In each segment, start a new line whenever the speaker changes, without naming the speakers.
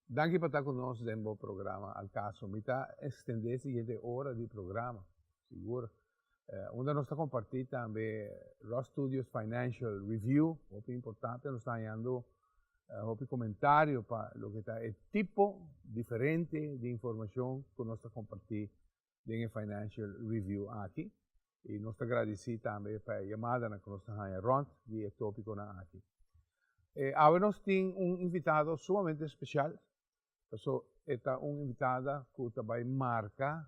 Danke por estar conosco nesse programa. Al caso, mita estender siguiente hora de programa, seguro. Onde nós está compartilhando também Ross Studios Financial Review, muito importante, nós está dando um comentário para o que está, o tipo diferente de informação que nós está compartilhando em Financial Review aqui. E nós está agradecidos também para a chamada que nós está dando de tópico aqui. Agora nós temos invitado sumamente especial. So, esta invitada que também marca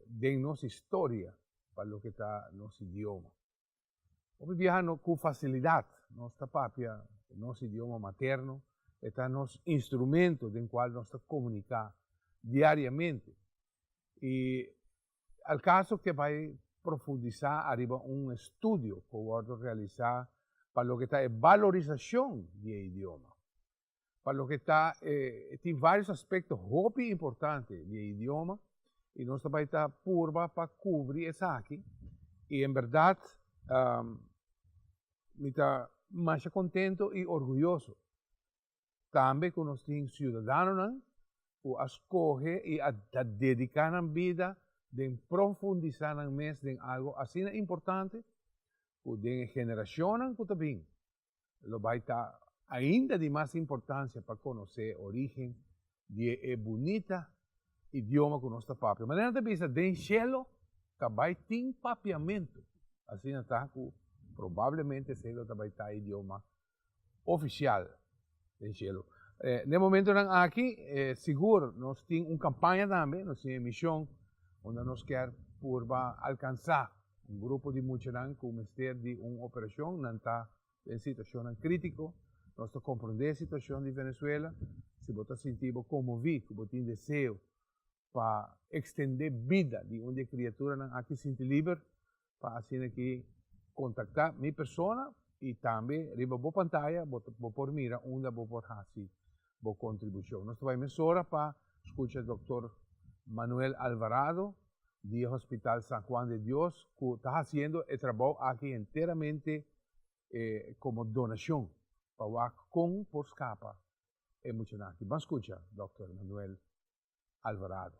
de nossa história para o que está nosso idioma. Vamos viajar com facilidade, nossa papia, nosso idioma materno, está nosso instrumento em qual nós comunicamos diariamente. E, ao caso que vai profundizar, arriba estudo que vou realizar para o que está a valorização do idioma. Para lo que está, tem vários aspectos muito importantes do idioma e nós também está purba para cobrir isso aqui. E, em verdade, me está mais contento e orgulhoso. Também que nós temos cidadãos que escolhem e a dedicar a vida de profundizar mais em algo assim importante, que de geração que também lo vai estar ainda de mais importância para conhecer a origem de bonita idioma que nós papia. Mas na vista de cielo, também tem papiamento. Assim está que provavelmente cielo também está idioma oficial de cielo. No momento aqui, seguro, nós temos campanha também, nós temos missão, onde nós queremos alcançar grupo de multidão que o Ministério de operação não está em situação crítica. Nós compreendemos a situação de Venezuela, se você sentir comovido, que você tem desejo para estender vida de onde criatura aqui se sente livre, para assim aqui contactar minha pessoa e também, riba a pantalla, você pode mirar onde você pode fazer a contribuição. Nós vamos agora para escutar o Dr. Manuel Alvarado, do Hospital San Juan de Dios, que está fazendo o trabalho aqui inteiramente como donação. Para com por escapa emocionante. Vamos escuchar, Dr. Manuel Alvarado.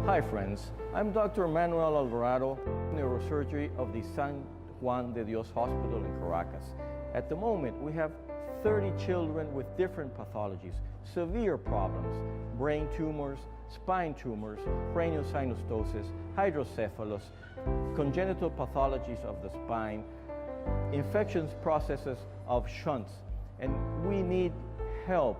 Hi friends, I'm Dr. Manuel Alvarado, neurosurgery of the San Juan de Dios Hospital in Caracas. At the moment, we have 30 children with different pathologies, severe problems, brain tumors, spine tumors, craniosynostosis, hydrocephalus, congenital pathologies of the spine, infections processes of shunts, and we need help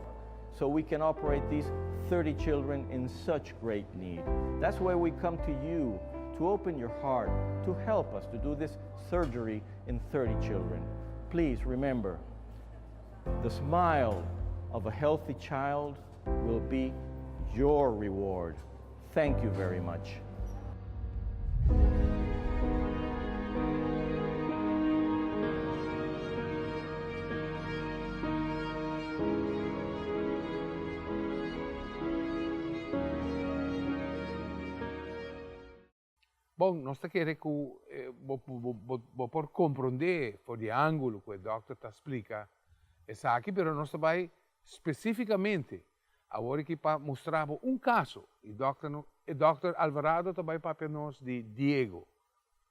so we can operate these 30 children in such great need. That's why we come to you to open your heart, to help us to do this surgery in 30 children. Please remember, the smile of a healthy child will be your reward. Thank you very much.
Bom, nós queremos que você compreender por o ângulo que o doutor está explicando isso aqui, mas nós também especificamente agora aqui para mostrar caso. O Dr. Alvarado também para nós de Diego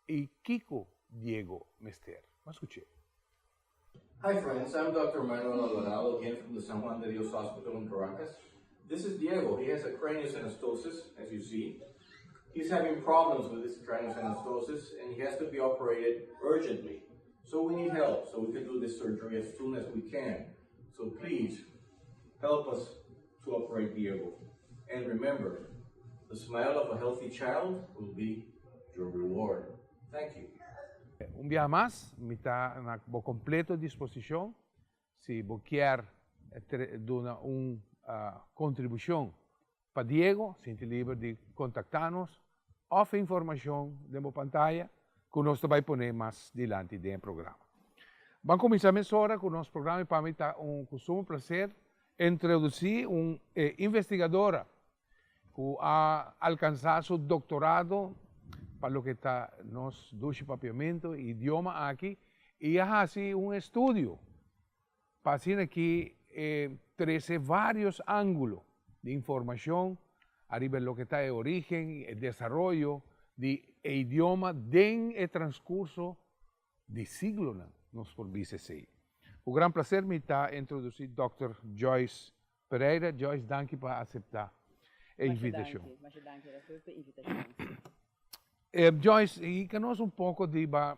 e Kiko Diego Mester. Vamos escutar.
Hi friends, I'm Dr. Manuel Alvarado, again from the San Juan de Dios Hospital in Caracas. This is Diego. He has a craniosynostosis, as you see. He's having problems with this craniosynostosis and he has to be operated urgently. So we need help so we can do this surgery as soon as we can. So please help us to operate Diego. And remember, the smile of a healthy child will be your reward. Thank you.
Dia mais, me está na completa disposição. Se você quer dar uma contribuição para Diego, sinta livre de contactar-nos. Ou informação na pantalla que nós também pôr mais adiante do programa. Vamos começar agora com o nosso programa e para mim está com sumo prazer introduzir uma investigadora que ha alcanzado su doctorado para lo que está nos duche papiamento, idioma aquí, y hace un estudio para hacer aquí 13 varios ángulos de información arriba de lo que está el origen, el desarrollo de idioma en el transcurso de siglo, nos por BCC. Un gran placer me está introducir Dr. Joyce Pereira. Joyce, dank je por aceptar la invitación. Joyce, y conoce un poco de la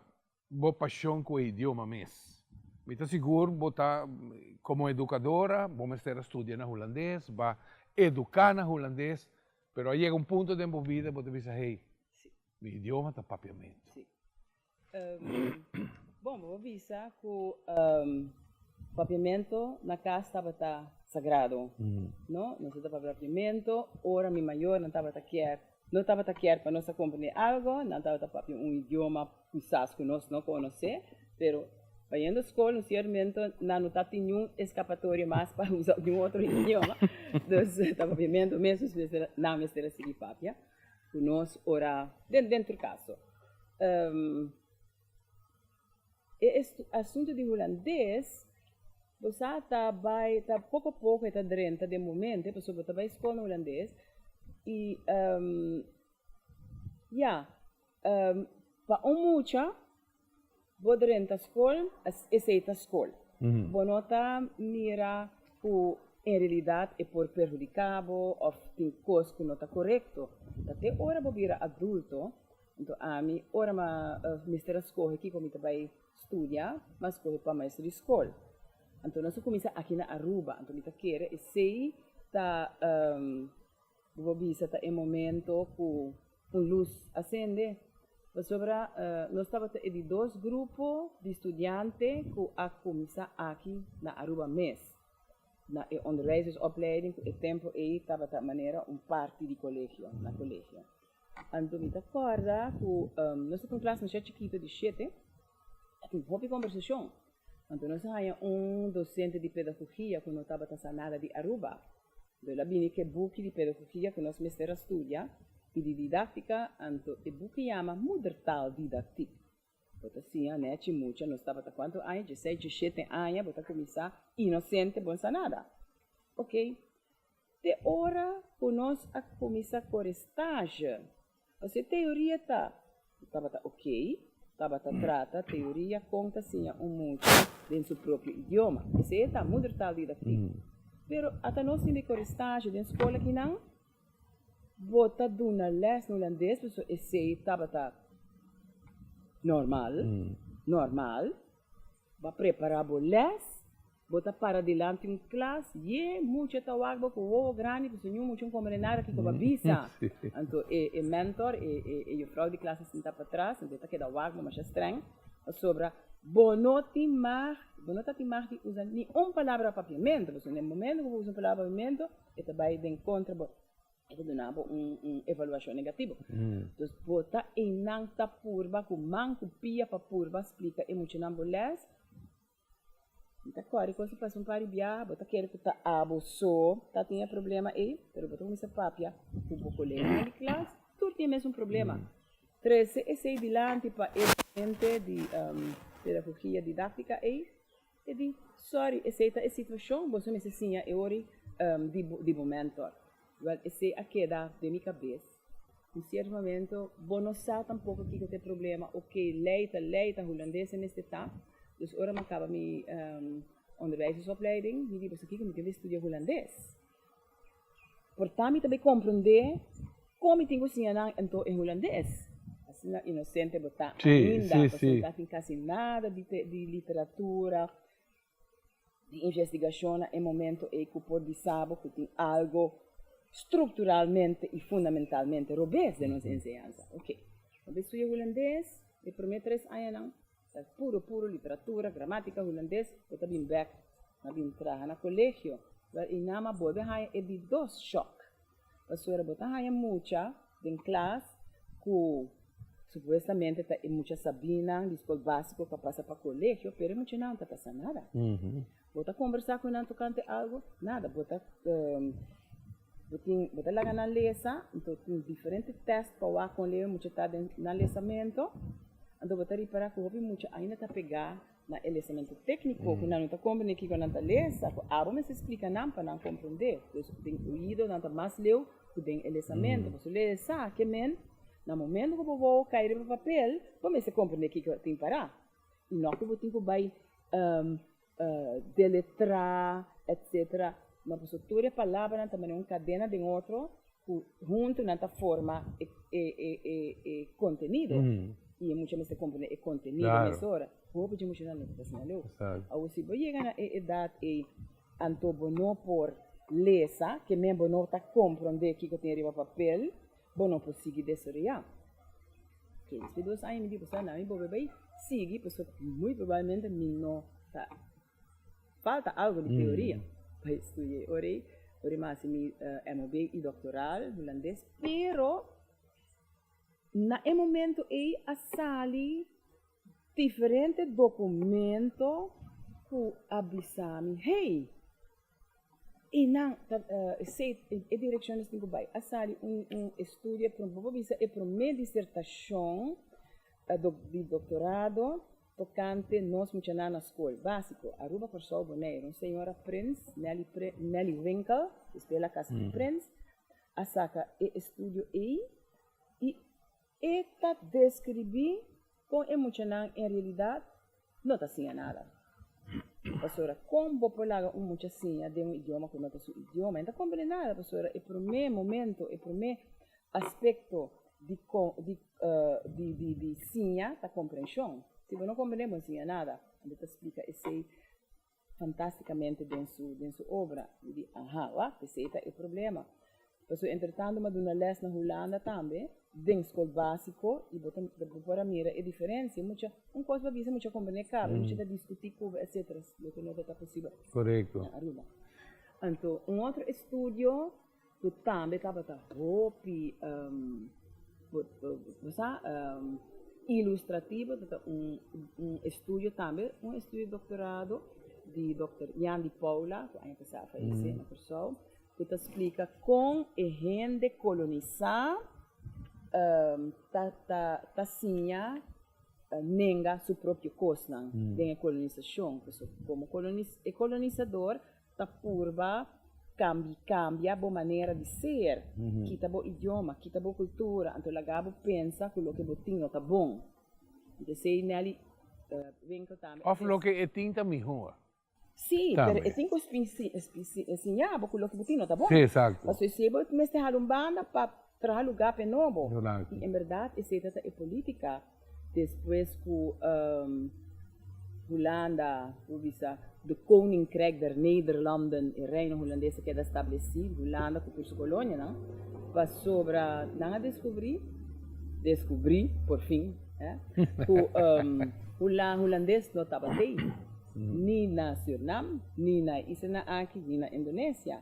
pasión con el idioma mes. Me está seguro que como educadora, vamos a estar estudiando holandés, va a educar en holandés, pero llega un punto de mi vida que você hey,
Sim.
mi idioma está papiamento.
Sim. Bom, vou avisar que o papiamento na casa estava sagrado, não? Não estava papiamento, ora minha maior não estava quer, não estava quer para nós compreender algo, não estava papi idioma quizás que nós não conhecer, pero vai à escola, no certo momento, não está nenhum escapatória mais para usar um outro idioma, então papiamento mesmo não me será seguir papia, que nós ora dentro do caso. Este assunto de holandês, você está pouco a pouco está dentro de momento, você está vai escola holandês e para mucha vou dentro da escola, aceita a escola. Bonota mira que em realidade é por prejudicado ou tem coisa que não está correto. Até hora vou vir adulto, então a mim hora mestre a escola aqui como vai estudar, mas escolhe para mestre de escola. Então nós começa aqui na Aruba, então me quer e sei tá vou bisa tá em momento com luz acende, sobre nós estava de dois grupos de estudantes que a começar aqui na Aruba mês. Na onderwijzersopleiding, o tempo aí estava de maneira parte de colégio, na colégio. Então me acorda que nós estamos em classe mais chiquita de 7. Tem uma conversação. Então, nós temos docente de pedagogia que não estava nada de Aruba. Então, lá vem que book de pedagogia que nós mestre estudia e de didática, então, o book chama Muttertaal Didactiek. Então, assim, né, tinha nós estava quanto anos, 16, 17 anos, bota começar inocente, bom nada. Ok? De hora que nós começar com estágio, você teoria estava ok. Estava trata teoria conta sim muito dentro do próprio idioma. Esse é a Muttertaal Didactiek. Pero até nós temos que estágio dentro da escola que não bota duna les no holandês, porque esse estava normal, vai preparar o les, bota para delante em classe, e muito trabalho com o grande, porque não muito combinar aqui com a visa. Então, o mentor e a frau de classe está para trás, então que dá o água mais estranho, sobre bonoti mar de usar nenhuma palavra papiamento, porque no momento que usa a palavra papiamento, ele vai de encontro, ele dá uma avaliação negativa. Então, bota em nanta purba, com manco pia para purba, explica emocional les. Então, agora, quando você faz par de viagem, você quer que você abusou, você tem problema aí, mas você começa a papia, o colega de classe, tudo tem o mesmo problema. 13, esse adiante para esse de pedagogia didática aí, e diz, sorry, essa situação, você me ensina agora de momento. Esse aqui dá de minha cabeça. Em certo momento, você não sabe tampouco que tem problema, ok, leita, holandês nesse tempo. Dus ora acaba minha onderwijzersopleiding, me digo aqui que eu tenho estudar holandês. Portanto, eu também compreender como tenho que ensinar em holandês. Assim, inocente, botar ainda, você não tem quase nada de literatura, de investigação, em momento em que pode saber que tem algo estruturalmente e fundamentalmente robês de nossa ensinança. Ok, eu estudei holandês, e por mim 3 anos puro literatura, gramática holandês, eu também back, também trabalho na colégio, e nama bobe haya é de 2 choque. Pastora bota haya mucha em classe que supuestamente tá muita sabina, de escola básica que passa para colégio, pero muita não tá passando nada. Bota conversar com não tocante algo, nada, bota Você lá na lesa, então tem diferentes testes para o com ler muito tá na lesamento. Então você repara que houve muito ainda tá pegar na lesamento técnico, que não está compreendendo que quando está lesa, a mas se explica não para não compreender. Então tem ouído, não está mais leu, que tem lesamento, você lesa, que men, no momento que você vai cair no papel, você compreende que tem para. E não que você tem que vai deletrar, etc. Mas você toda a palavra também é uma cadena de outro, junto na forma e contenido. E muitas vezes compreende o contenido nessa hora. Vou pedir muito na letra, não é? Ou se você chega na idade e anto bono por lesa, que mesmo bono está compreender que tem arriba papel, bono por seguir desse real. Que se 2 anos me digo, não, eu vou bem seguir, porque muito provavelmente não falta algo de teoria para estudar. Ora mais mi MBA e doctoral holandês, pero na momento a sali diferentes documentos que avisam, hey, e não sei a direção que vai a sali estudo para para minha dissertação de doutorado tocante nós muito na escola básico Aruba por só boneiro senhora Prince Nelly Winkel pela casa de Prince a saca estudo e esta descrevi com emocional em realidade não está assim nada. Pastora, como polaga muita assim de idioma que não é seu idioma, não compreende nada, pastora. E para mim momento, e para mim aspecto de sinha da compreensão. Se você não compreende sinha nada, ele te explica esse fantasticamente dentro sua obra. E diz, esse é o problema. Pastor, entretanto, mas na les na Holanda também, dentro escola básico, e botam para mira a diferença, muita coisa para ver, muita comunicar, muita discutir, etc. O que não está possível.
Correto.
Então, outro estudo, que também estava ilustrativo, estudo também, estudo de doutorado de Dr. Jan de Paula, que ainda está falecendo, na pessoa, que explica como a gente colonizar tacinha nenga sua própria coisa da colonização. Como colonizador, ta purva cambia a maneira de ser, quita o idioma, quita a cultura, então lagabo pensa que o que botinho está bom. Então sei nele vem que também.
Of lo que tinta melhor.
Sim, pero eu tenho que ensinar porque o que botinho está bom.
Sim, exato.
Mas se eu me estar banda para trazer lugar para novo. E em verdade, essa é política. Depois que Holanda, de Koninkrijk der Nederlanden, o reino holandês que é estabelecido, Holanda com sua colônia, não? Passou para não descobrir, por fim, que o holandês não estava aí, nem na Suriname, nem na Isla aqui, nem na Indonésia.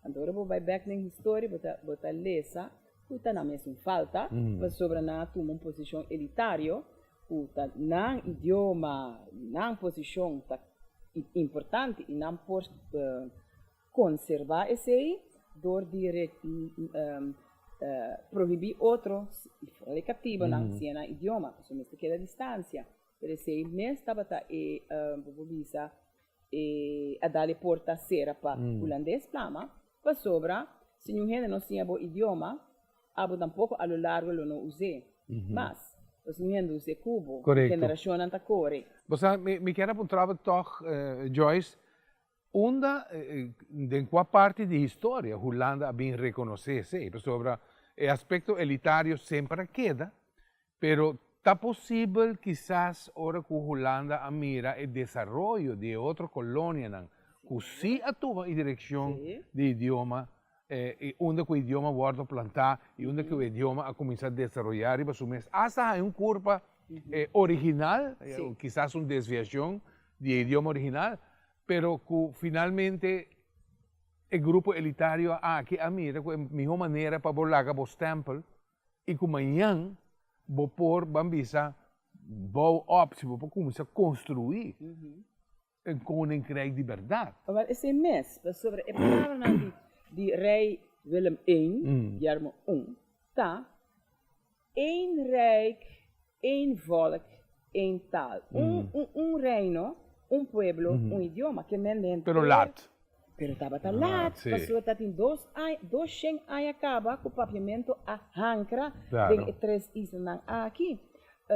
Então, eu vou back na história, botar lesa, que não mesmo falta, mas sobre na uma posição elitária, que não idioma, não posição importante e não pode conservar esse aí, dor de proibir outro, relativo não se na idioma, isso mesmo que é a distância. Por isso, mesmo estava a dar porta cera para holandês plama, para sobra, se não gente não tinha bom idioma, abo tampouco a lo largo lo não usei, mas os meninos de Cuba, geração anterior.
Você me quer apontar toch, Joyce, onda de qual parte de história Holanda bem reconhece, sobre o aspecto elitário sempre queda, pero está possível quizás ahora que Holanda mira o desenvolvimento de outra colônia, que sim atua em direção de idioma, onde o idioma guarda plantar e onde o idioma a começar a desenvolver e para hasta uma curva original, quizás uma desviação de idioma original, pero que finalmente o grupo elitário aqui mira a melhor maneira para bolar o stempel e que amanhã vou pôr bambisa vou óptimo para começar a construir um koninkrijk de verdade.
Mas esse mês sobre a palavra de rei Willem I, Guillermo I, ta, één rijk, één volk, één taal. Un reino, un pueblo, un idioma, que men den
Pero lat.
Pero estava lat,
sim.
passou tá em dois anos acaba com o papiamento a hankra,
Claro.
tem três islas aqui.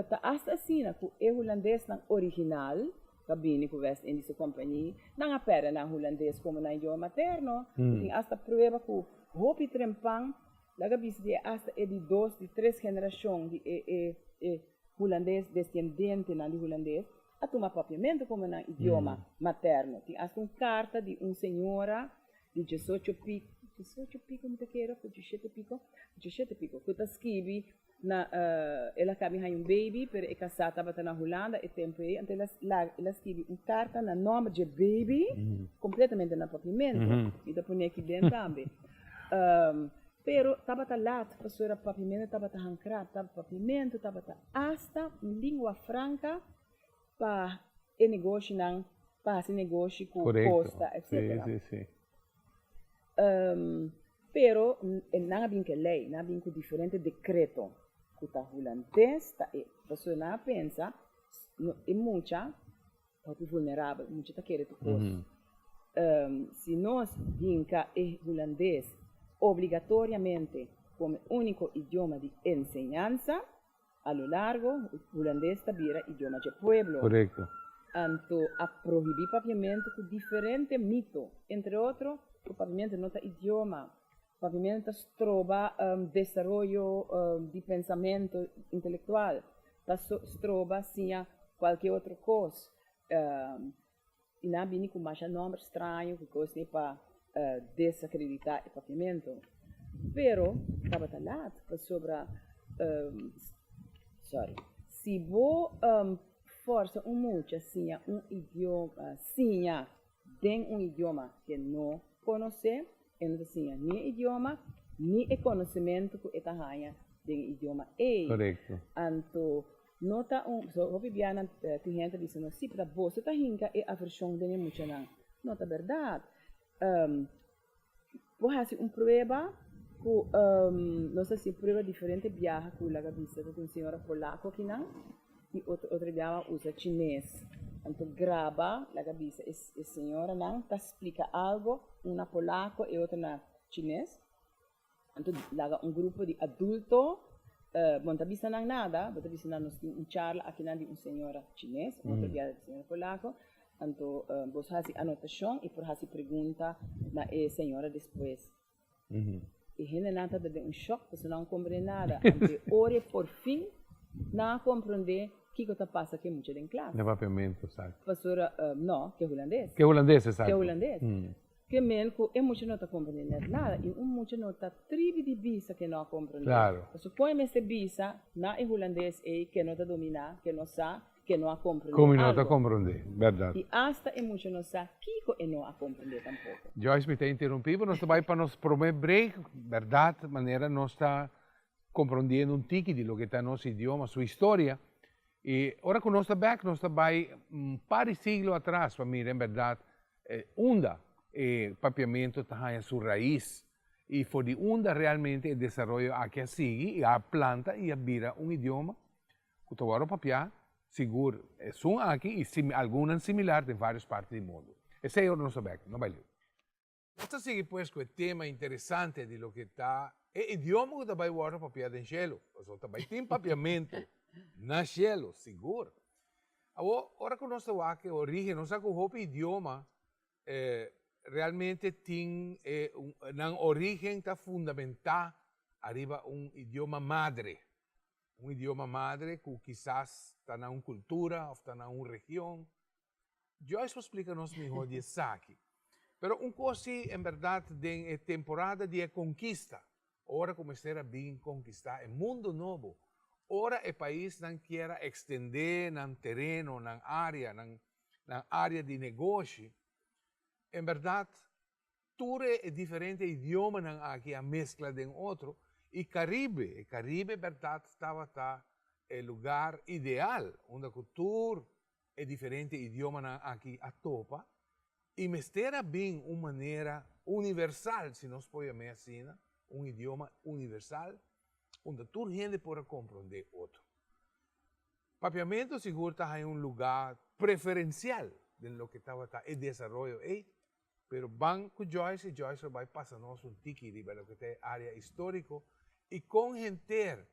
Tá hasta assim, com o holandês original, cabine com West Indies Company, não apera na holandês como na idioma materno, tem hasta prova com hopi trempang, laga bis de hasta de dois, de três gerações de holandês descendente na de holandês, a tomar papiamento como na idioma materno. Tem hasta carta de senhora de 18 pico, me quero, 17 pico, que está escrito na ela cabe hay baby, pero é casada bata na Holanda e tempo aí, então ela escreve carta na nome de baby, completamente na papiamento, e da põe aqui dentro também. Pero estava lat, pastora papiamento, estava hancrado, estava papiamento, estava hasta língua franca para o negócio não, para esse negócio com costa, etc.
Sim.
Pero não há que lei, não há que diferente decreto que está holandês, a pessoa não pensa, é muita, é vulnerável, muita está querendo coisa. Se nós vinca é holandês obrigatoriamente como único idioma de enseñanza, a lo largo, o holandês vira idioma de pueblo.
Correcto.
Então, a proibir papiamento com diferente mito. Entre outros, o papiamento não é idioma. O papiamento trova desenvolvimento de pensamento intelectual. Trova, sim, qualquer outra coisa. E não vem com mais nome estranho, que coisa para desacreditar o papiamento. Pero, estava lá, sobre se vou força muito assim idioma, sim, tem idioma que não conhece, então assim, nem idioma, nem conhecimento que está ganha tem idioma e.
Correcto.
Então, nota hopi biana tem gente dizendo, sim, para você tá hinca é a versão de muito não. Nota verdade. Vou fazer prova com não sei se prova diferente viaja com a cabeça de uma senhora polaco aqui não e outra viaja usa chinês então grava a cabeça a senhora não tá explica algo uma polaco e outra na chinês então laga grupo de adulto bom tá vista não nada bom tá vista não charla aqui não de uma senhora chinês outra viaja de senhora polaco então você faz anotação e por fazer pergunta na senhora depois e gente não está de choque, você não compreende nada. Então, ore por fim, não compreender o que está passando aqui muito em classe.
No papiamento, sabe?
Pastora, não, que é holandês.
Que holandês, sabe?
Que é holandês. Que mesmo que muito não está compreendendo nada e muito não está tribo de bisa que não compreende.
Claro.
Então, põe esse bisa, não é holandês que não está dominar, que não sabe, que não a compreende.
Como não está compreender, verdade.
E hasta é muito não sabe que não a compreender tampouco.
Joyce me está interrompindo, nós vai para nos primeiro break, verdade, de maneira nós está compreendendo um tique de lo que está nosso idioma, sua história. E agora que nós está back, nós está vai par de siglo atrás, para mim, em verdade, onda papiamento está em sua raiz. E foi de onda realmente o desenvolvimento aqui sigue, e a planta e a vira um idioma, que tu agora papiar, seguro, são aqui e algumas similares em várias partes do mundo. Esse é o nosso back, não vai ler. Vamos seguir pues com o tema interessante de lo que está, é idioma que vai agora papiar em cielo, ou também tem papiamento na cielo, seguro. Agora que nós estamos aqui, origem, nós sabemos que o idioma realmente tem na origem está fundamental arriba idioma madre. Idioma madre que quizás está na uma cultura ou está na uma região. Joyce explica-nos melhor disso aqui. Pero coisa, em verdade, de temporada de conquista. Ora começar a vir conquistar o mundo novo. Ora o país não quer estender no terreno, na área de negócio. Em verdade, tudo é diferente idioma aqui, a mescla de outro. E Caribe, verdade, estava o lugar ideal, onde a cultura é diferente, idioma aqui a topa, e mestera bem uma maneira universal, se nós podemos assim, idioma universal, onde toda gente pode compreender outro. Papiamento seguro está em lugar preferencial de lo que estava el desarrollo ahí, pero van con Joyce y Joyce va pasarnos un tiki de lo que es área histórico y con gente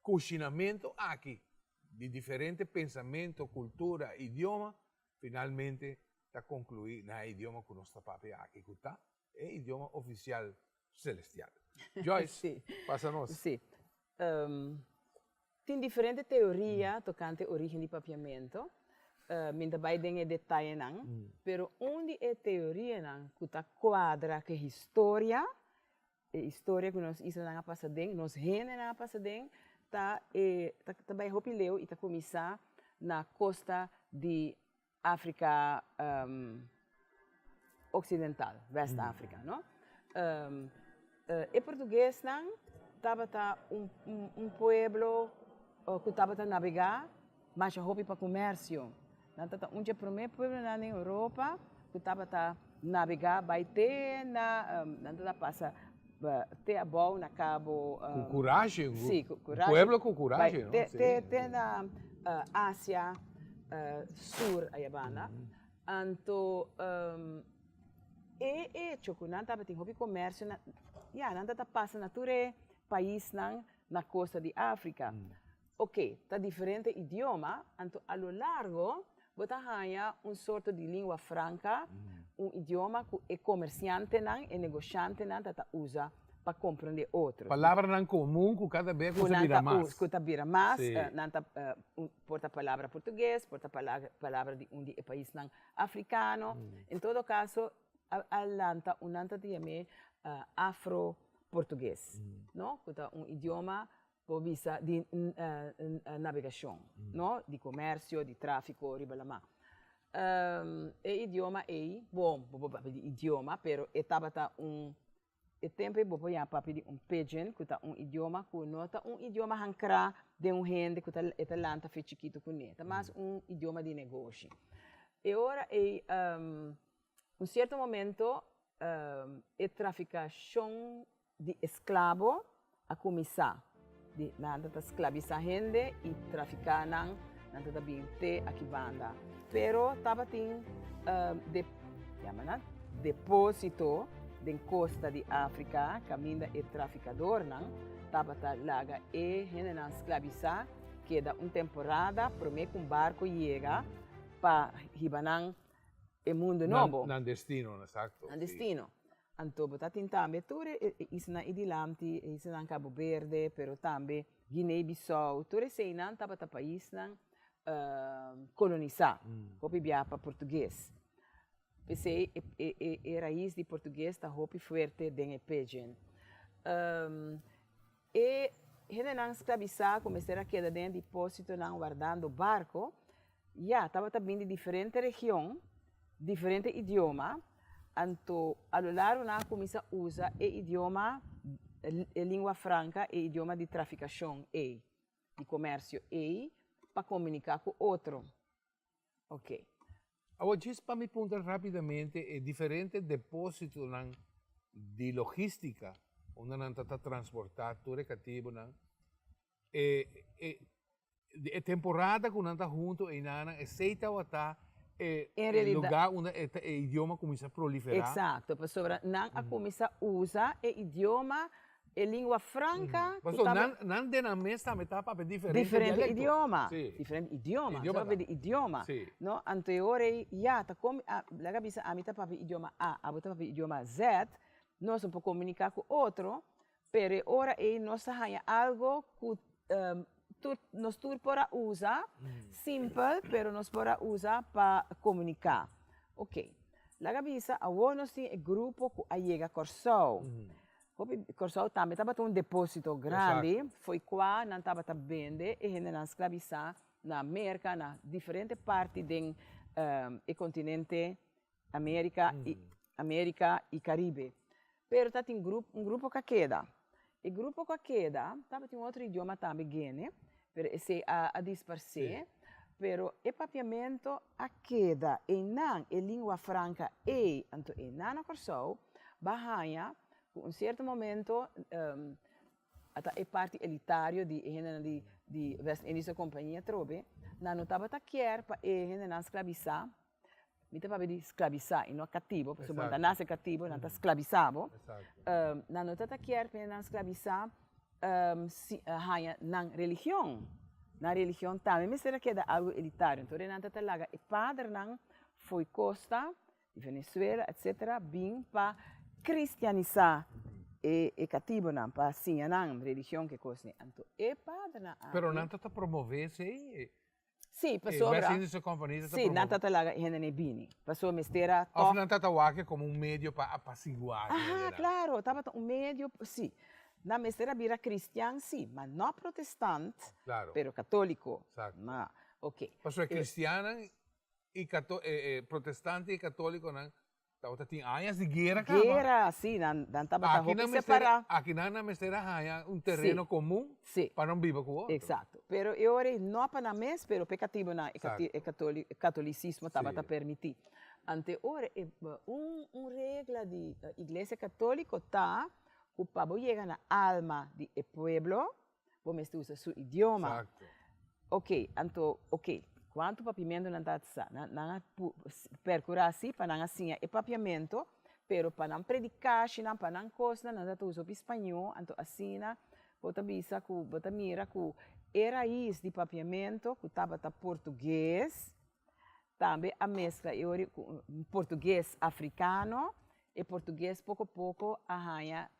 cocinamiento aquí de diferentes pensamientos, cultura, idioma, finalmente está concluido en el idioma que nuestra papi aquí está, el idioma oficial celestial. Joyce,
Sí.
pásanos.
Sim. Tem diferente teoria tocante origem de papiamento. Minta vai dengue detalhe não, pero onde é teoria não, que tá quadra que história que nós isso não passa dentro, nós rene não passa dentro, tá vai hopileu e tá começar na costa de África ocidental, West África, não? E português não, tava pueblo que tava navegar, mas hopi para comércio. Não tá primeiro pueblo na Europa que tava navegar, vai ter na não tá passa ter a bom na cabo
Com coragem,
sim, com coragem.
Pueblo com coragem, não?
Ter na Ásia Sur ayabana. Anto choco não tava tem hopi comércio na não tá passa na ture país na costa de África. Ok, tá diferente idioma, então a lo largo você ganha sorte de língua franca, idioma que o comerciante e negociante tá usa para compreender outros.
Palavra não comum que cada vez você vira mais.
Que vira mais, porta palavra português, porta palavra de país africano. Em todo caso, alanta também afro-português, não? Que é idioma visa de navegação, não? De comércio, de tráfico, ribalama. Idioma bom, idioma, pero etapa tempo bobo ya papi de pidgin, que tá idioma que nota idioma hankra de gente que tá lanta fe chiquito com neta, mas idioma de negócio. E ora certo momento traficação de escravo a começar. De nada tá escravizar gente e traficar nada tá binte aqui banda. Pero tava tem depósito de costa de África, caminho e traficador tava laga e gente não escravizar, queda temporada, promete barco chega para ribanan e mundo novo.
Nan destino, exacto.
Nan destino. Então, você tem também, isso na Idilamti, isso na Cabo Verde, pero também Guiné-Bissau, tudo isso aí não estava país colonizar, hopi biapa português. Pensei a raiz de português está hopi forte dentro do pidgin. E gente não escravizar, começar a quedar dentro de depósito, não guardando barco, estava também de diferente região, diferente idioma. Então, a lo largo na começa a usar o idioma, a língua franca e idioma de traficação de comércio para comunicar com outro. Ok.
Agora, diz para me perguntar rapidamente, é diferente depósito de logística, onde não está transportar tudo cativo, é temporada que não está junto e não aceita ou está em lugar onde o idioma começa a proliferar.
Exato, para não começa a usar o idioma e língua franca.
Não de na mesa também está para
diferente idioma. Diferente idioma. Idioma. No, anteriore tá como la cabeça a mim tá para idioma A, a outra para idioma Z, nós vamos comunicar com outro, pero ora nós há algo que nós tudo para usar, simple, pero nós para usar para comunicar. Ok. La cabeça a nós tem grupo que chega Corsol. Corsol também estava depósito grande,
Exato.
foi qua não estava vende e gente não escravizar na América, na diferente parte do continente América e Caribe. Pero tá tem grupo que queda. E grupo que queda, estava tem outro idioma também, Guiné, pero esse a dispersar. pero o papiamento a queda em língua franca então na corso bahaya um certo momento até parte elitário de West-Indische Companhia trobe na notava ta quer para na escravizar mita para de escravizar e não cativo porque quando nasce cativo não está escravizado na notava quer para na escravizar na religião. Na religião também, mas será que é algo elitário. Então, não está lá. O padre não foi Costa, Venezuela, etc., bem para cristianizar e cativo não, para assim, não, religião que coisa. Então, o padre não.
Pero não está promover se
sim, passou.
Sim,
não está lá, gente nem bini. Passou mistera.
Ou não está lá como meio para apaciguar.
Ah, claro, estava meio, sim. Na mestera vira cristiano, sim, mas não protestante,
claro.
Pero católico.
Exacto.
Mas, ok.
Pastor, cristiana e protestante e católico, não, tem anos de guerra, cara.
Guerra, sim, não estava separar.
Aqui na mestera há terreno comum para não viver com o outro.
Exato. Pero eu não para na mes, pero pecativo na catolicismo estava a permitir. Ante ora regra de igreja católica tá o pabo chega na alma do pueblo, vamos usar seu idioma.
Exacto.
Ok, então, ok. Quanto papiamento não está não percurar assim para não assim é papiamento, pero para não predicar, não para não coisa, não está usando espanhol, então assim na bota bisa ku bota mira ku raiz de papiamento que estava português, também a mescla português africano e português pouco a pouco arranha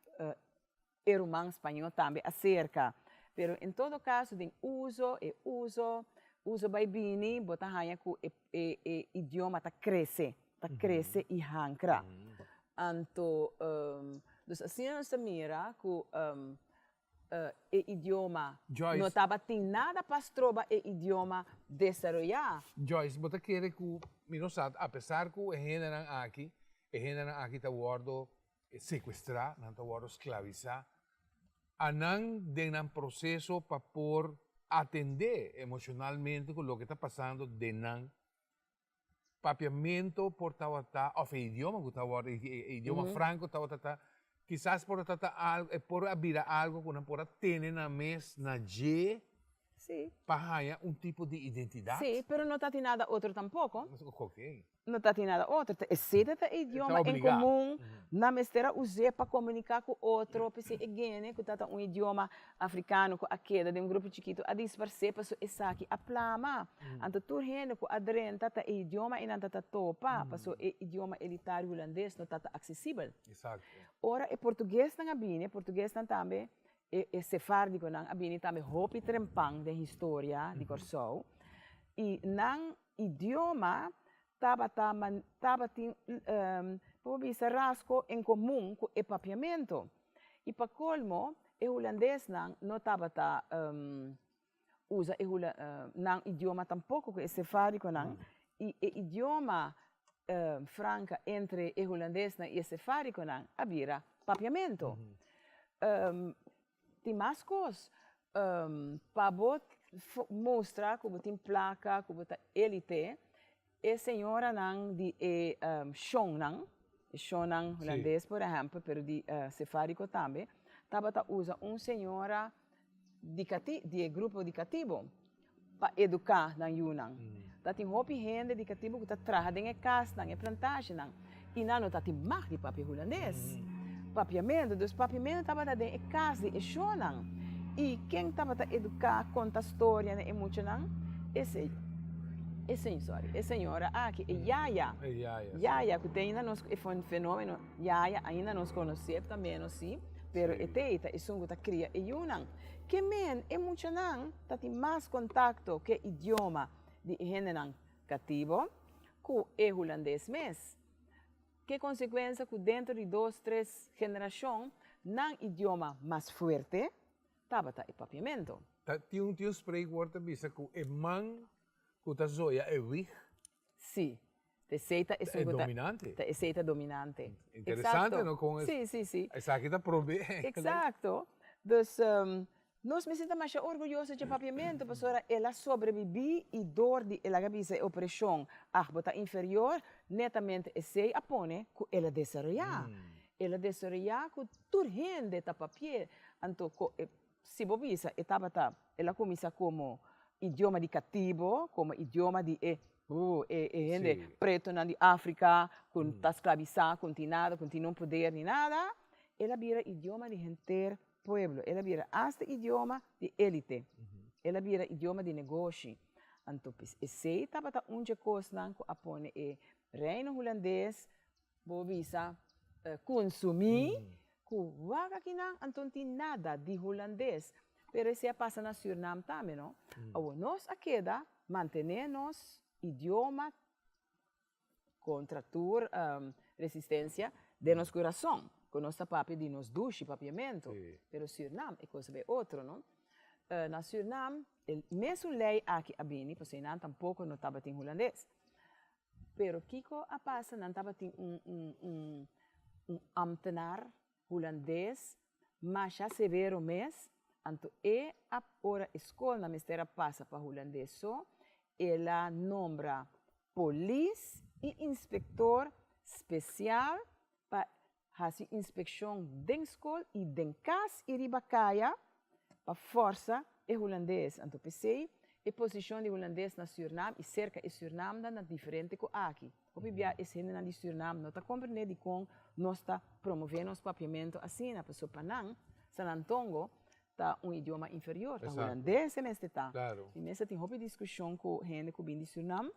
irmão espanhol também acerca. Pero em todo caso, tem uso baibini, bota hanha que o idioma tá cresce e hankra. Então, assim nós mira que o idioma não estava tem nada para trobar o idioma desarrollar.
Joyce, bota querer que minosat, apesar que o generan aqui tá guardo sequestrar, não está guardo esclavizar, anang de processo para por atender emocionalmente com o que está passando de nan papiamento por tawata of idioma que tawata idioma franco tawata quizás por tata algo por abrir algo que não por ter na mes na je para tipo de identidade.
Sim, pero não está nada outro tampouco.
Ok.
Não está nada outro. Existe o idioma em comum, na mestera usar para comunicar com outro, para se que está idioma africano, com a queda de grupo chiquito, a dispersar para essa aqui a plama. Então, tu gente que adrenta o idioma e não está topa, para o idioma elitário holandês não está acessível.
Exato.
Ora, o português não é português também, e sefárdico não é também roupa e trempang de história de Corsou. E não idioma estava rasgo em comum com o papiamento. E para colmo, o holandês não estava usa o idioma tampouco, que é sefárico, e o idioma franca entre o holandês e o sefárico havia papiamento. Tem mais coisas para mostrar como tem placa, como tem elite, e senhora não de Shonang holandês, por exemplo, pero de sefárico também, estava usa senhora de grupo de cativo para educar na Yunnan. Tá tem hopi gente de cativo que está trabalhando em casa, em plantagem, e não tá tem mais de papi holandês. Papiamento, dos papiamento estava dentro de casa de Shonang. E quem estava a educar, conta história, né, muito não, a senhora aqui, Yaya. Yaya, que tem ainda nós, foi um fenômeno, Yaya ainda nós conhecemos também, não sim, pero eteita, e sungo ta cria e Yunnan. Que men, muito não, tá tem mais contato que idioma de generan cativo, com o holandês mes. Que consequência que dentro de 2, 3 gerações, não idioma mais forte, estava o papiamento.
Tinha um spreekwoord bisa que o man que está zoia é wig.
Sim. Aceita
é dominante.
Aceita dominante.
Interessante, não? Com
sim.
essa aqui está provê.
Exato. Dus, Nós me sentimos mais orgulhosos de papiamento, porque ela sobrevive e dor de ela gabisa opressão, bota inferior, netamente esse apone que ela desarrollar. Ela desarrollar com turgente da papel. Então, se bobisa, ela começa como idioma de cativo, como idioma de gente preto na de África, com está escravizado, continuado, com não poder nem nada. Ela vira idioma de gente pueblo, ela vira hasta idioma de élite, ela vira idioma de negócio. Então, esse estava onde coisa que apone reino holandês, bobisa consumir, que vaga aqui não, então tem nada de holandês. Pero esse passa na Suriname também, não? Nós aqui manter nos idioma contra a resistência de nosso coração. Com nossa papi de nos duche papiamento, pero Suriname é coisa bem outro, não? Na Suriname, mesmo lei aqui a bini, porque não tampouco não estava em holandês, pero Kiko a passa não estava em ambtenaar holandês, mas já severo mês, então a hora escola na mestera passa para holandês só, ela nombra polícia e inspector especial para fazer inspeção da escola e da casa e ribacaia para força é holandês. Então, pensei, a posição de holandês na Suriname e cerca de Suriname é diferente que aqui. O bibia é sendo na Suriname, não está compreendendo como nós está promovendo o papiamento assim, na pessoa Panang, San Antonio, está idioma inferior, está holandês, é mesmo está.
Claro.
E mesmo tem uma discussão com gente que vem de Suriname.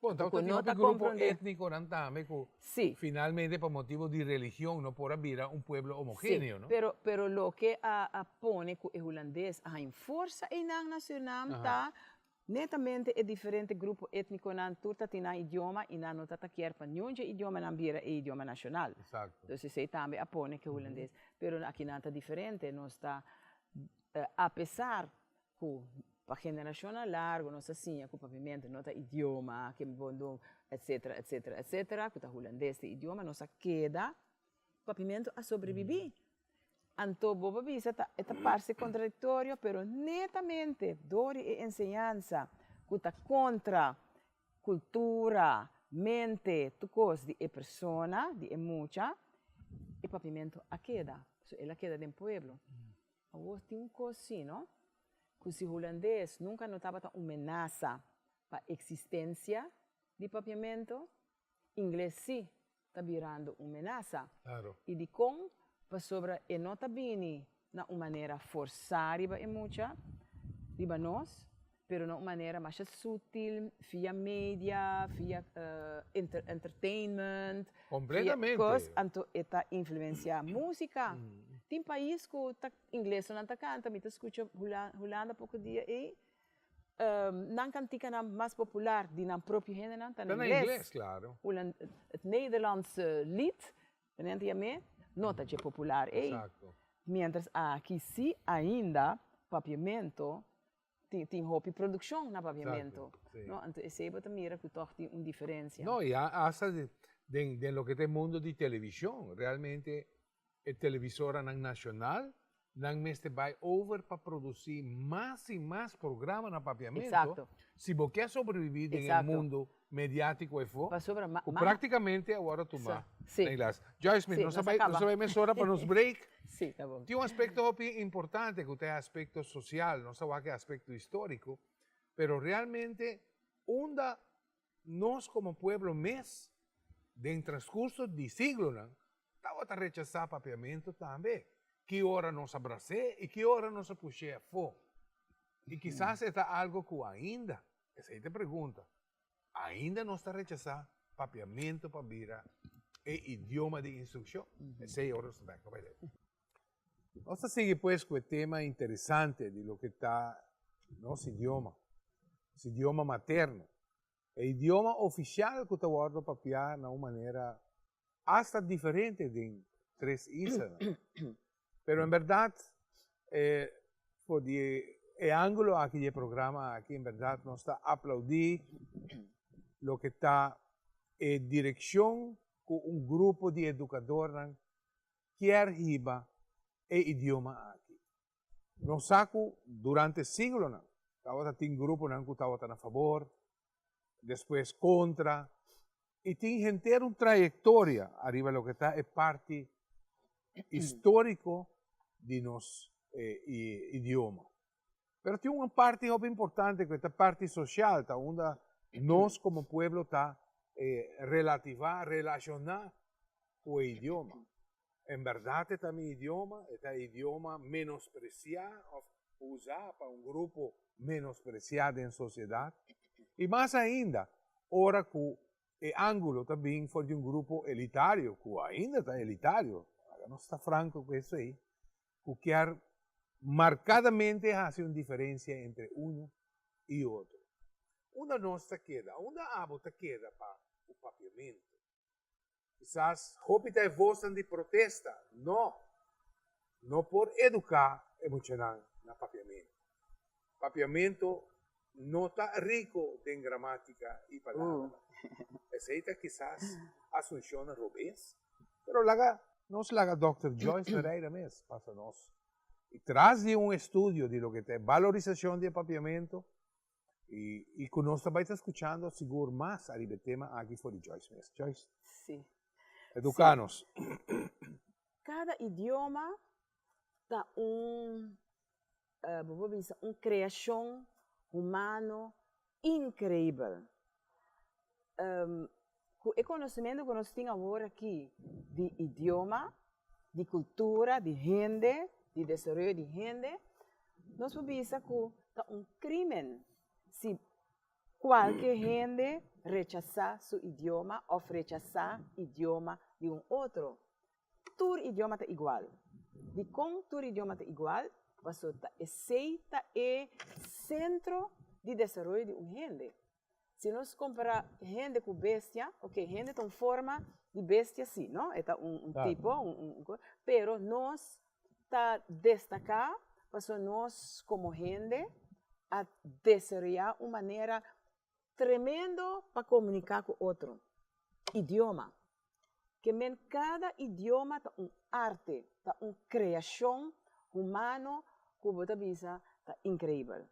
Bom, então tem um grupo étnico também que finalmente por motivo de religião não pode virar pueblo homogéneo, não?
Pero lo que pone que o holandês a força e na Suriname está netamente é diferente grupo étnico na turta tem idioma e não está quer para nenhum idioma na vira é idioma nacional.
Exato.
Então se também pone que o holandês, pero aqui não está diferente, não está apesar que para geração larga, nós assim, com o pavimento, nota idioma, que bondo, etc, que o holandês, o idioma, nós queda, o pavimento a sobreviver. Então, boba visa, esta parte contraditória, pero netamente, dor e enseñança, que está contra cultura, mente, tu coisa de persona, de mucha, o pavimento a queda. Ela queda dentro do pueblo. Agora, tem coisa assim, não? Que se holandês nunca notava uma ameaça para a existência de papiamento, inglês sim está virando uma ameaça.
Claro.
E de como, para sobre e não está bem na uma maneira forçada e muita, riba nós, pero na uma maneira mais sutil, via mídia, via entertainment.
Completamente.
Então, esta influencia música. Tem país que inglês não está canta, me escuta Holanda pouco dia e não cantica mais popular de na própria gente não está em inglês.
Claro.
Het Nederlandse lied, não está popular.
Exato.
Mientras aqui sim ainda papiamento tem hobby produção na papiamento. Então esse é para mira que toch tem uma diferença.
Não, e hasta de lo que é o mundo de televisão, realmente el televisor nacional, não vai over para produzir mais e mais programas na papiamento.
Exato.
Se você quer sobreviver no mundo mediático e for, praticamente agora tu vai. Joyce, nós vamos mais hora para nos break.
Sim, tá bom.
Tem aspecto importante que é aspecto social, não só que é aspecto histórico, pero realmente onda nós como pueblo mes, de transcurso de siglo, estava a rechazar papiamento também. Que hora nos abracei e que hora nos puxei a fora. E quizás está algo que ainda, essa aí te pergunta, ainda não está rechazando papiamento para virar idioma de instrução. Essa aí hora está bem. Vamos a seguir pues com o tema interessante de lo que está nosso idioma materno. O idioma oficial que está guardado papiar de uma maneira hasta diferente de três islas. Pero en verdad, por el ángulo aquí del programa, aquí en verdad nos está aplaudir lo que está en dirección con un grupo de educadores que arriba el idioma aquí. No saco durante siglos, ¿no? Estaba en grupo que estaba a favor, después contra, y tiene gente una trayectoria arriba lo que está es parte histórico de nos idioma. Pero tiene una parte muy importante que es la parte social, donde nos como pueblo está relacionar con el idioma. En verdad, este idioma menospreciado, usado para un grupo menospreciado en sociedad. Y más ainda, ahora que el ángulo también fue de un grupo elitario, que ainda está elitario, no está franco con eso ahí, que marcadamente hace una diferencia entre uno y otro. Una nostra queda, una abota queda para el papiamento. Quizás Hopita es voz de protesta. No por educar emocional en el papiamento. Papiamento no está rico en gramática y palabras. Esa quizás Asunción Robés, pero nos la haga Dr. Joyce Pereira mes, pasa nos. Y tras de un estudio de lo que es valorización de papiamento, y con nosotros vais escuchando seguro más arriba el tema aquí por Joyce mes. Joyce.
Sí.
Educanos.
Sí. Cada idioma está una creación humana increíble. O conhecimento que nós temos agora aqui de idioma, de cultura, de gente, de desenvolvimento de gente, nós podemos que é um crime se qualquer gente rechazar seu idioma ou rechazar o idioma de outro. Todo idioma é igual. De como todo idioma é igual, você aceita o centro de desenvolvimento de gente. Se nós comparar gente com bestia, ok, gente tem forma de bestia, sim, não? É tipo, pero nós está destacar, para nós como gente, a desenvolver uma maneira tremenda para comunicar com outro. Idioma. Que cada idioma tem arte, tem uma criação humana que você visa, está incrível.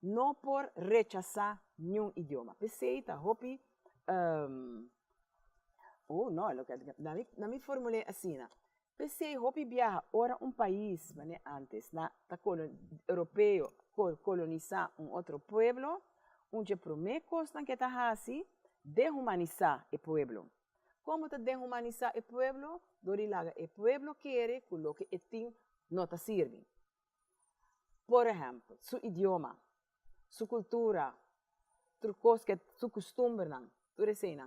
Não por rechazar nenhum idioma. Pensei, tá, hopi, na minha formulei assim, pensei, hopi viaja, ora país, né, antes, europeu, colonizar outro pueblo, onde primeira coisa que está assim, dehumanizar o pueblo. Como está dehumanizar o pueblo? Dorilaga, o pueblo quer que o que tem não te sirve. Por exemplo, seu idioma, sua cultura, sua costumbre, tudo isso aí.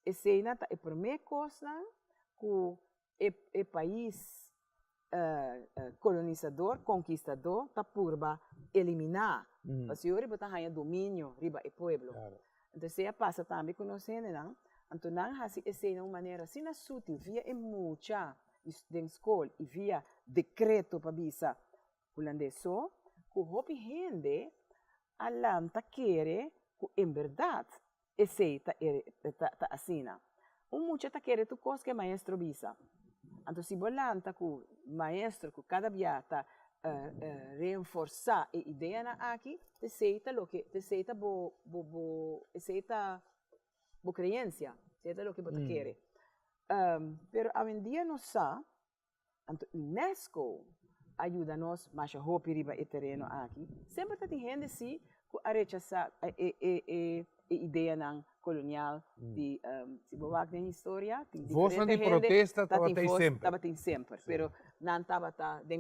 Essa é a primeira coisa que o país colonizador, conquistador, está por eliminar. Mas se você tem domínio riba o pueblo. Claro. Então, se passa também com nós, então, essa é uma maneira assim sutil, via muita na escola e via decreto para bisa holandês, que o gente alanta quer que, em verdade, essa está assim. Muita está querendo tu coisa que maestro bisa. Então, se volanta que o maestro, que cada dia está reforçar a ideia aqui, aceita o que aceita bo creencia, aceita o que você quer. Pero hoje em dia não sabe, então UNESCO ajuda-nos mais a riba o terreno aqui. Sempre tem gente assim que a rechazar a ideia colonial de se você tem história, tem
diferente gente. Protesta estava
sempre, pero não estava de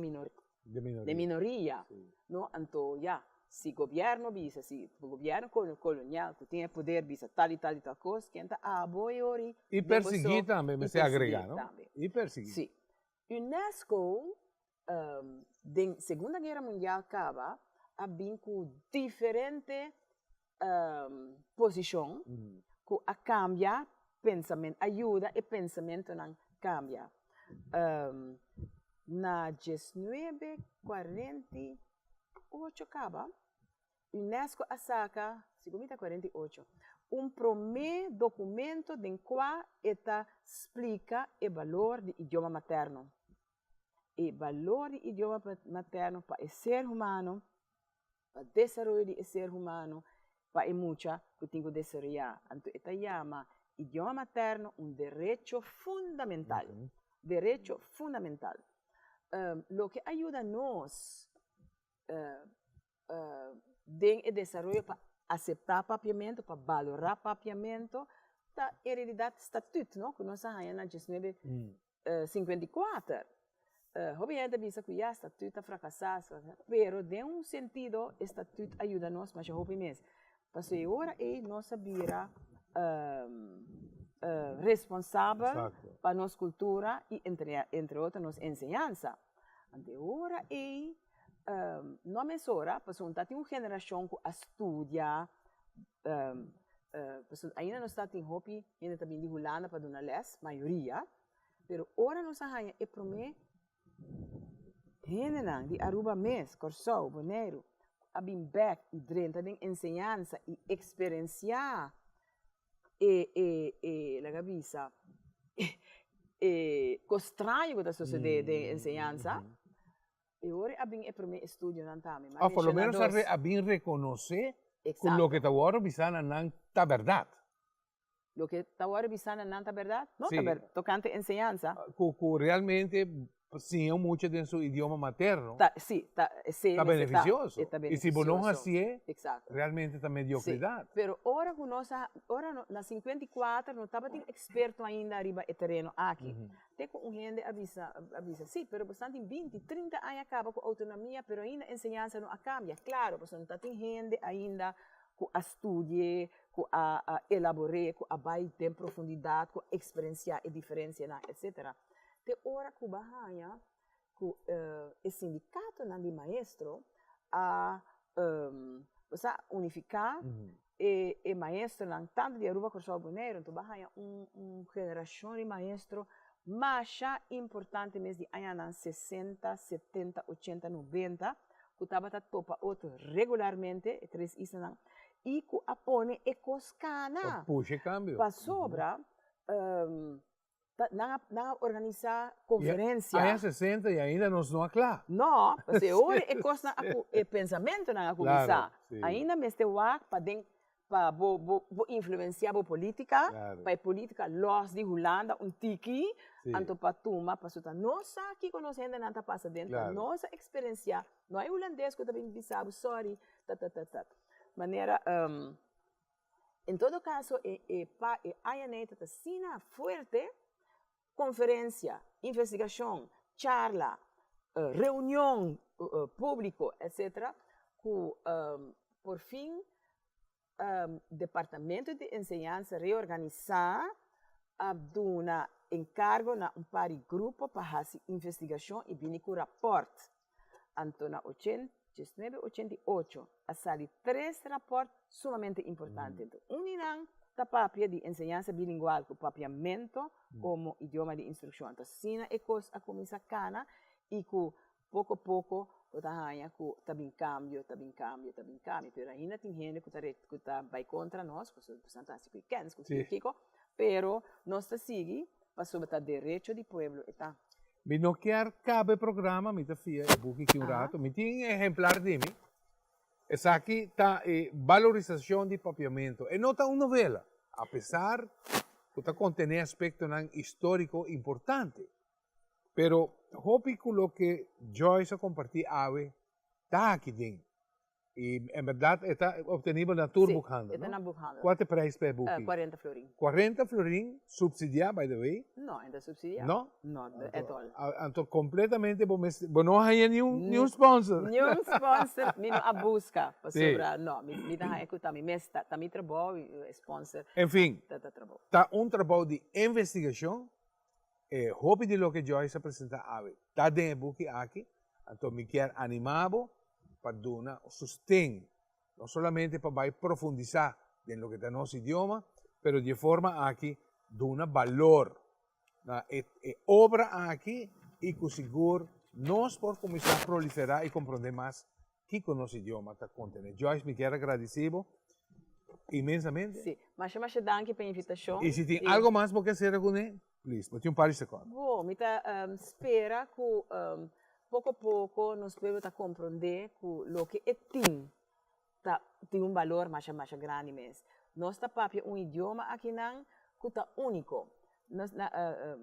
minoria, no? Então, se o governo visa, se o governo colonial que tem poder visa tal e tal coisa, que está apoiar
e perseguir também, mas se agregar, não? E perseguir.
Sim. UNESCO, na Segunda Guerra Mundial, acaba havia diferente posição que a cambia pensamento, ajuda e pensamento não cambia. Na 1948 acaba, UNESCO saca, 1948, primeiro documento em qual explica o valor do idioma materno. e valor do idioma materno para o ser humano, para o desenvolvimento do ser humano, para mucha que tenho que desarrollar. Então, esta chama idioma materno direito fundamental. Direito fundamental. Lo que ajuda nós den o desenvolvimento para aceitar papiamento, para valorar papiamento, da heredidade estatuto, não? Que nós temos na 1954. Obviamente, bisa que já estatuto fracassado, pero de sentido, estatuto ajuda nós, mas eu mesmo. Porque agora nós sabia responsável para nossa cultura e, entre outras, nossa ensinança. Agora não é só, porque tem uma geração que estuda, ainda não está em hobby, ainda também de Holanda para dar les, maioria, mas agora nós temos e para mim, de Aruba mês, Corsou, Bonaire, abim back e drenta de ensinança e experienciar la cabeça e estranho que está de ensinança. E ora abim e para mim estudio não também.
Por lo menos abim reconhecer que lo que está agora bisana não está verdade.
Lo que está agora bisana não está verdade? Não está verdade. Tocante ensinança.
Que realmente sim, muito de seu idioma materno.
Está
beneficioso. E se não assim, realmente está mediocridade.
Mas agora na 54, não estava experto ainda arriba o terreno aqui. Tem com gente avisa, sim, mas bastante em 20, 30 anos acaba com autonomia, mas ainda a ensinança não cambia. Claro, porque não tem gente ainda que estudie, que elabore, que vai ter profundidade, que experienciar a diferença, etc. Te ora que bahaya que o sindicato de maestro a unificar e maestro tanto de Aruba Corsou Bonaire, então bahaya geração de maestro mais importante mesmo de anos 60, 70, 80, 90 que estava topa outro regularmente três isso e que apone e coscana
puxa cambio
para sobra não organizar conferência.
Há 60 e ainda não é claro.
Não, porque hoje é pensamento não começar. Ainda me estou para influenciar a política, para a política los de Holanda tiki, anto para tuma, para suta nossa aqui que nós ainda não está passando dentro, nossa experiência, não é holandês que também bisabo, sorry, maneira em todo caso a ANET está sina forte conferência, investigação, charla, reunião pública, etc., que, por fim, Departamento de Enseñança reorganizar, abduna encargo na par de grupo para fazer investigação e vir com rapport. Então, na 1988, a sali 3 rapports sumamente importantes. Da papia de ensinança bilingual com papiamento como idioma de instrução. Então, sina é coisa a começar cana e que pouco a pouco está bem cambio. Pero ainda tem gente que está vai contra nós, que são bastante pequenos, pero nós está seguindo para sobre o direito do povo.
Me não quer cabe programa, me fia, buque aqui rato, me tem exemplar de mim. Essa aqui está valorização de papiamento. E não está uma novela, apesar que está contém aspecto histórico importante. Pero, hopi que lo que Joyce compartiu ave, está aqui dentro. E, em verdade, está obtenido na Turbukhanda.
Está na Bukhanda.
Quanto é o preço para buque?
40 florin.
40 florin, subsidiado, by the way?
Não, ainda subsidiado.
Não?
Não, é todo.
Então, completamente, não há nenhum sponsor.
Nenhum sponsor, me não a busca. Não, me dá escutar, me está trabalho, sponsor.
Enfim, está trabalho de investigação, hobby de lo que Joyce apresenta está dentro do buque aqui, então me quer animado para dar sustento, não somente para profundizar em lo que está nosso idioma, mas de forma aqui dar valor na obra aqui e que seguro nós por começar a proliferar e compreender mais que o nosso idioma está contendo. Joyce, me quero agradecer imensamente.
Sim, mas danke pela invitação.
E se tem algo mais para ser com ele, please. But yung pari secondi.
Bom, mita spera que pouco a pouco nós podemos compreender que o que é tem valor mais grande mesmo. Nós papia idioma aqui não que tá único. Nós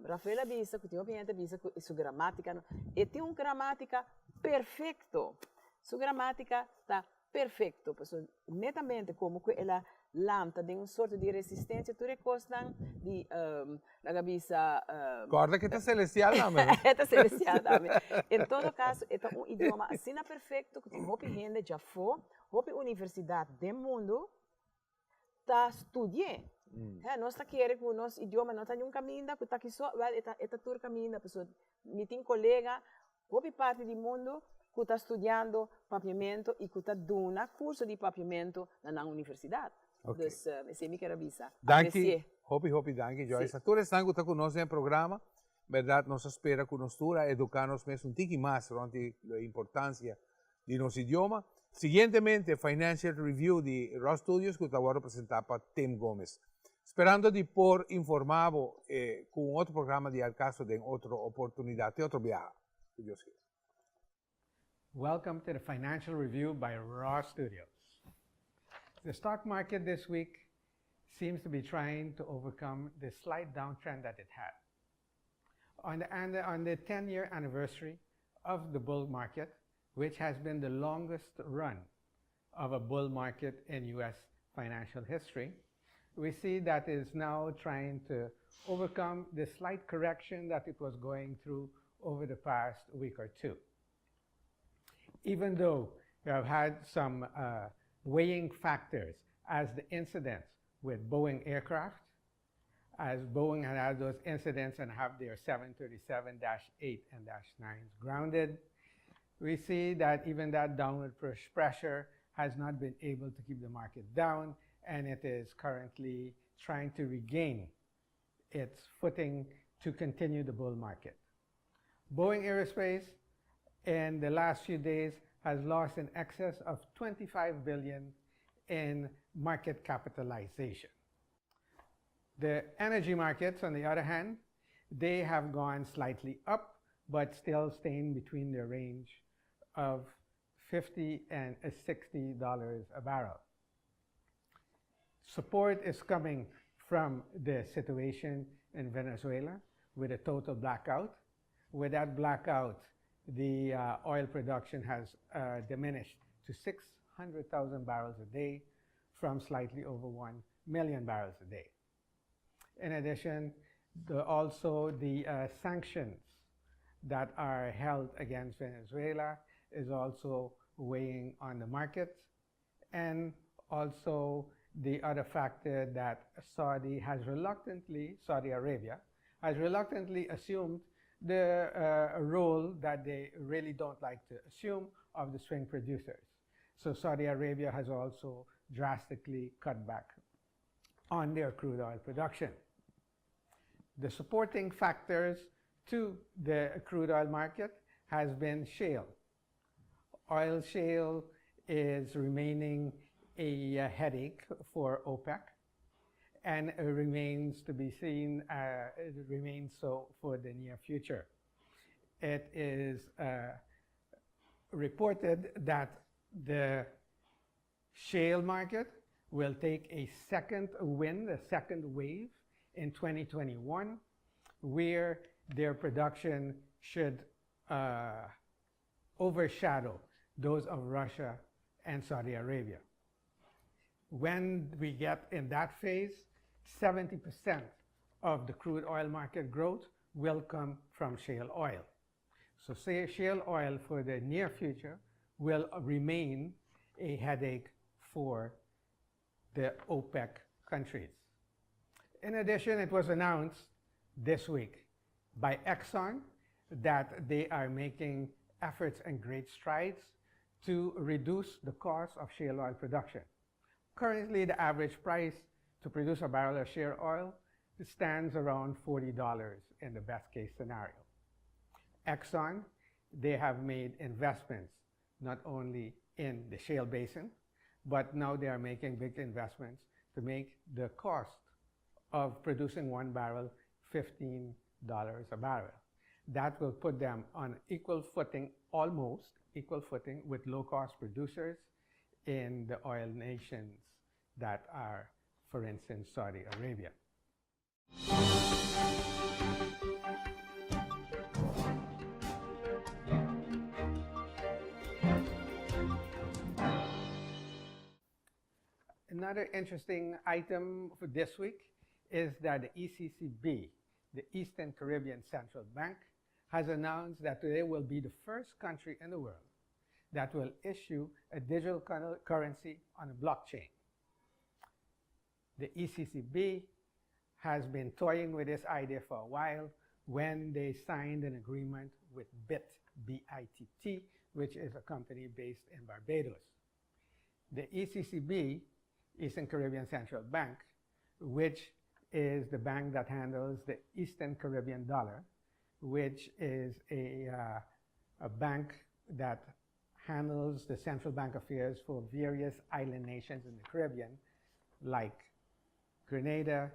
Rafaela bisa que tem opinião bisa que sua gramática e tem gramática perfeito. Sua gramática está perfeito, porque netamente como que ela lanta de sorta de resistência, tu recostan de la bisa
Guarda que está celestial também.
Está celestial também. Em todo caso, é idioma assim perfeito que tem hopi gente já foi, hopi universidade do mundo tá estudando. Nós tá querendo que o nosso idioma não tá nenhum caminho, que tá aqui só, está tudo caminho, pessoa, me tem colega, hopi parte do mundo que está estudando papiamento e que está dando curso de papiamento na universidade.
Okay.
Dus esse me quero avisar.
Danke, hopi, danke, Joyce.
Sí.
Todos estão que conosco no programa, verdade, nos espera que nos tura educarnos mesmo um tiki mais sobre a importância de nosso idioma. Siguientemente, Financial Review de Ross Studios, que eu representar para Tim Gomes. Esperando de por informado com outro programa de Alcaso de outra oportunidade, outro viaje. Que Deus quiera.
Welcome to the Financial Review by Raw Studios. The stock market this week seems to be trying to overcome the slight downtrend that it had. On the 10-year anniversary of the bull market, which has been the longest run of a bull market in U.S. financial history, we see that it is now trying to overcome the slight correction that it was going through over the past week or two. Even though we have had some weighing factors as the incidents with Boeing aircraft, as Boeing had those incidents and have their 737-8 and -9s grounded, we see that even that downward pressure has not been able to keep the market down, and it is currently trying to regain its footing to continue the bull market. Boeing Aerospace in the last few days has lost in excess of $25 billion in market capitalization. The energy markets, on the other hand, they have gone slightly up, but still staying between the range of $50 and $60 a barrel. Support is coming from the situation in Venezuela with a total blackout. With that blackout, the oil production has diminished to 600,000 barrels a day from slightly over 1 million barrels a day. In addition, also the sanctions that are held against Venezuela is also weighing on the markets, and also the other factor that Saudi Arabia has reluctantly assumed the role that they really don't like to assume of the swing producers. So Saudi Arabia has also drastically cut back on their crude oil production. The supporting factors to the crude oil market has been shale. Oil shale is remaining a headache for OPEC, and it remains to be seen, it remains so for the near future. It is reported that the shale market will take a second wind, a second wave in 2021, where their production should overshadow those of Russia and Saudi Arabia. When we get in that phase, 70% of the crude oil market growth will come from shale oil. So shale oil for the near future will remain a headache for the OPEC countries. In addition, it was announced this week by Exxon that they are making efforts and great strides to reduce the cost of shale oil production. Currently, the average price to produce a barrel of shale oil stands around $40 in the best case scenario. Exxon, they have made investments not only in the shale basin, but now they are making big investments to make the cost of producing one barrel $15 a barrel. That will put them on equal footing, almost equal footing, with low-cost producers in the oil nations that are, for instance, Saudi Arabia. Another interesting item for this week is that the ECCB, the Eastern Caribbean Central Bank, has announced that they will be the first country in the world that will issue a digital currency on a blockchain. The ECCB has been toying with this idea for a while when they signed an agreement with BITT, B-I-T-T, which is a company based in Barbados. The ECCB, Eastern Caribbean Central Bank, which is the bank that handles the Eastern Caribbean dollar, which is a bank that handles the central bank affairs for various island nations in the Caribbean, like Grenada,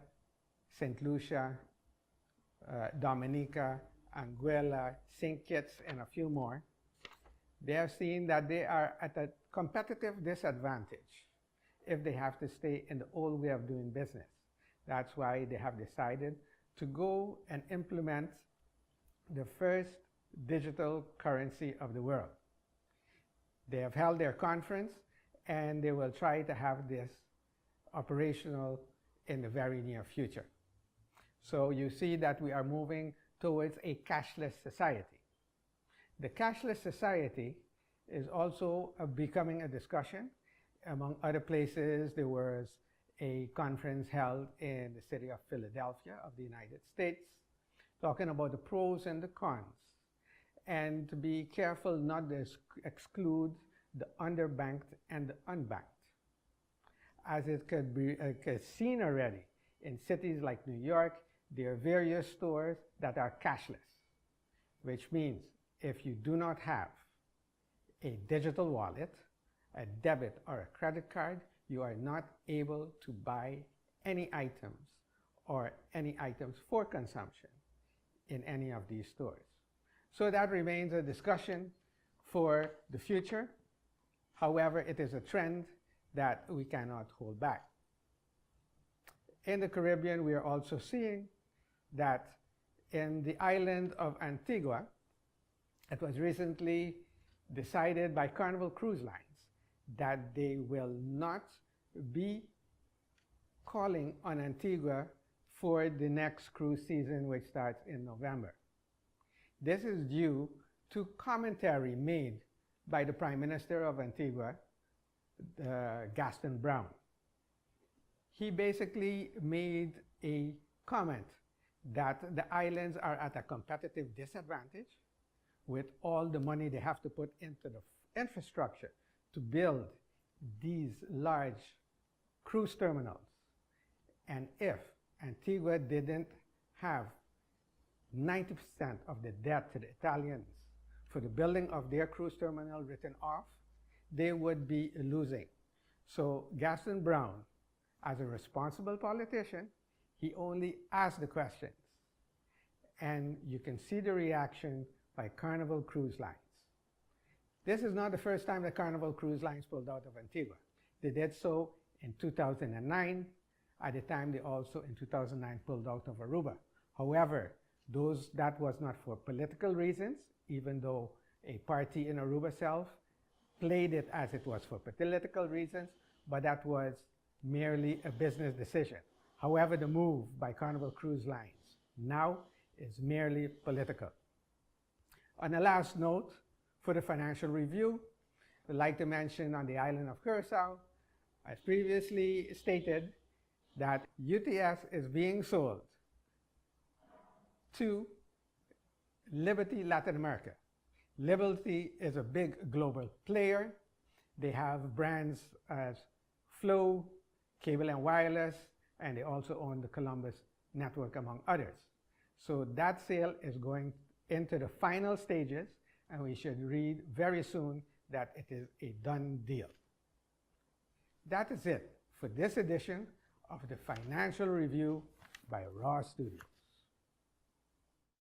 St. Lucia, Dominica, Anguilla, St. Kitts, and a few more. They have seen that they are at a competitive disadvantage if they have to stay in the old way of doing business. That's why they have decided to go and implement the first digital currency of the world. They have held their conference and they will try to have this operational in the very near future. So you see that we are moving towards a cashless society. The cashless society is also becoming a discussion. Among other places, there was a conference held in the city of Philadelphia of the United States, talking about the pros and the cons, and to be careful not to exclude the underbanked and the unbanked. As it could be seen already in cities like New York, there are various stores that are cashless, which means if you do not have a digital wallet, a debit or a credit card, you are not able to buy any items or any items for consumption in any of these stores. So that remains a discussion for the future. However, it is a trend that we cannot hold back. In the Caribbean, we are also seeing that in the island of Antigua, it was recently decided by Carnival Cruise Lines that they will not be calling on Antigua for the next cruise season, which starts in November. This is due to commentary made by the Prime Minister of Antigua, Gaston Brown. He basically made a comment that the islands are at a competitive disadvantage with all the money they have to put into the infrastructure to build these large cruise terminals. And if Antigua didn't have 90% of the debt to the Italians for the building of their cruise terminal written off, they would be losing. So Gaston Brown, as a responsible politician, he only asked the questions. And you can see the reaction by Carnival Cruise Lines. This is not the first time that Carnival Cruise Lines pulled out of Antigua. They did so in 2009. At the time, they also, in 2009, pulled out of Aruba. However, that was not for political reasons, even though a party in Aruba itself played it as it was for political reasons, but that was merely a business decision. However, the move by Carnival Cruise Lines now is merely political. On the last note, for the financial review, I'd like to mention on the island of Curacao, as previously stated, that UTS is being sold to Liberty Latin America. Liberty is a big global player. They have brands as Flow, Cable and Wireless, and they also own the Columbus Network, among others. So that sale is going into the final stages, and we should read very soon that it is a done deal. That is it for this edition of the Financial Review by Raw Studios.